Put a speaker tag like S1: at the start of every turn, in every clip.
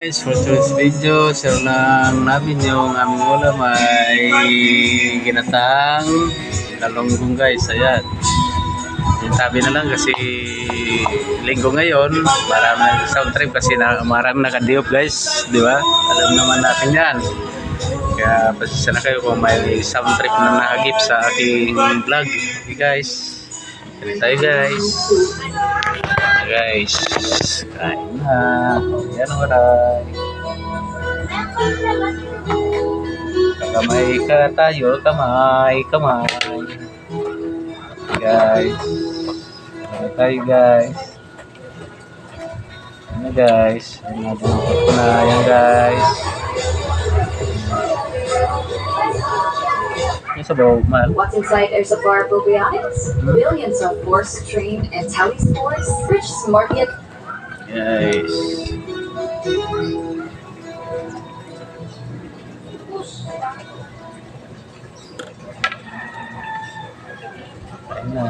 S1: Guys, for today's video, share lang namin yung aming ulam ay ginatang lalonggong guys. Ayan. Yung tabi na lang kasi linggo ngayon, marami na sound trip kasi marami nakadiop guys. Di ba? Alam naman natin yan. Kaya pasensya na kayo kung may sound trip na nahagip sa aking vlog. Okay guys. Kaya tayo guys. Guys, kain na. Yan ang waray. Kamay ka tayo, kamay. Guys. Kamay tayo guys. Ano guys? Nabukot na yan guys.
S2: What's inside Airsupply Probiotics? Billions of force-trained IntelliSpores, rich smart yet.
S1: Guys. Kain na.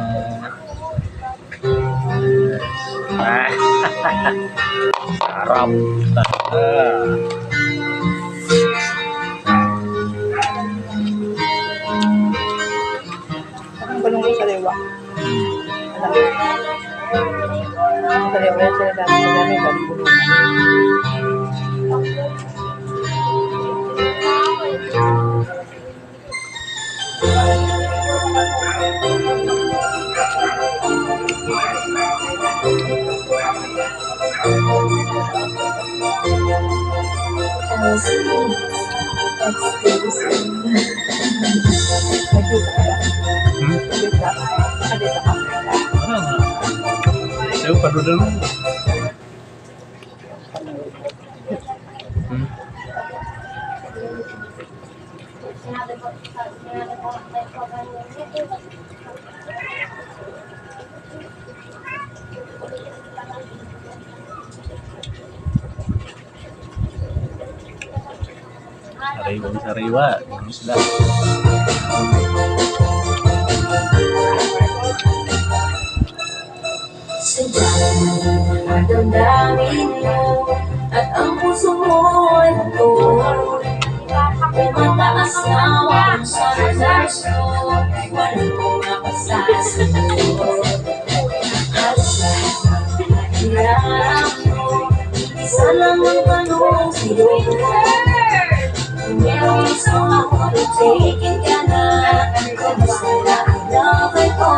S1: Sarap.
S3: Balong ko sa lewa. Sa lewa yan sila dami galing bulungan.
S1: Saya padu dulu. Sariwa, isda.
S2: Sadyang damdamin mo at ang puso mo ay buto. Mataas na wang sa reserso, walang pumapasasagot. At sa hirap mo, isa lang ang tanong sa'yo. Meron isang ako na taking ka na, kamusta na ang lagay ko?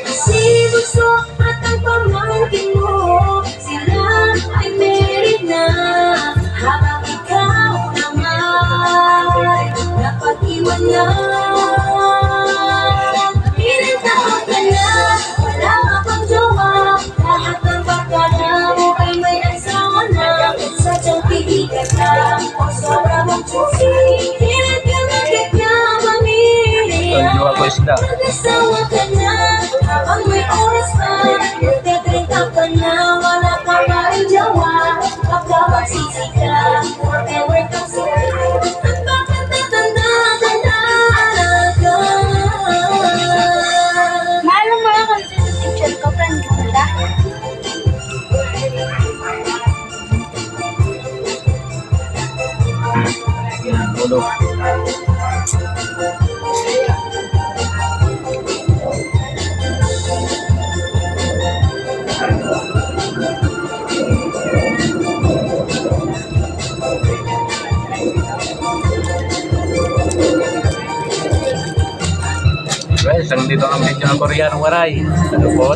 S2: Si gusto at ang pamangkin mo, sila ay merit na. Habang ikaw naman, napag-iwan na. Ilang taon ka na, wala ka pang jowa. Lahat ng bakala mo ay may asawa na. Sadyang pili ka lang, o sobra mong chusi. Ilan ka na kaya mamili.
S1: Jowa ko isda.
S2: Nag-asawa ka na, habang may oras pa. Nagdadrinta ka na, wala ka pa rin jowa. Pagka magsisi ka, forever kang sila. At bakit natanda-tanda ka?
S3: Mahal mo lang kung sa teacher ko, friend ko pala.
S1: Ulo. Guys, ang dito ang video ng Koreanong waray. Ano po,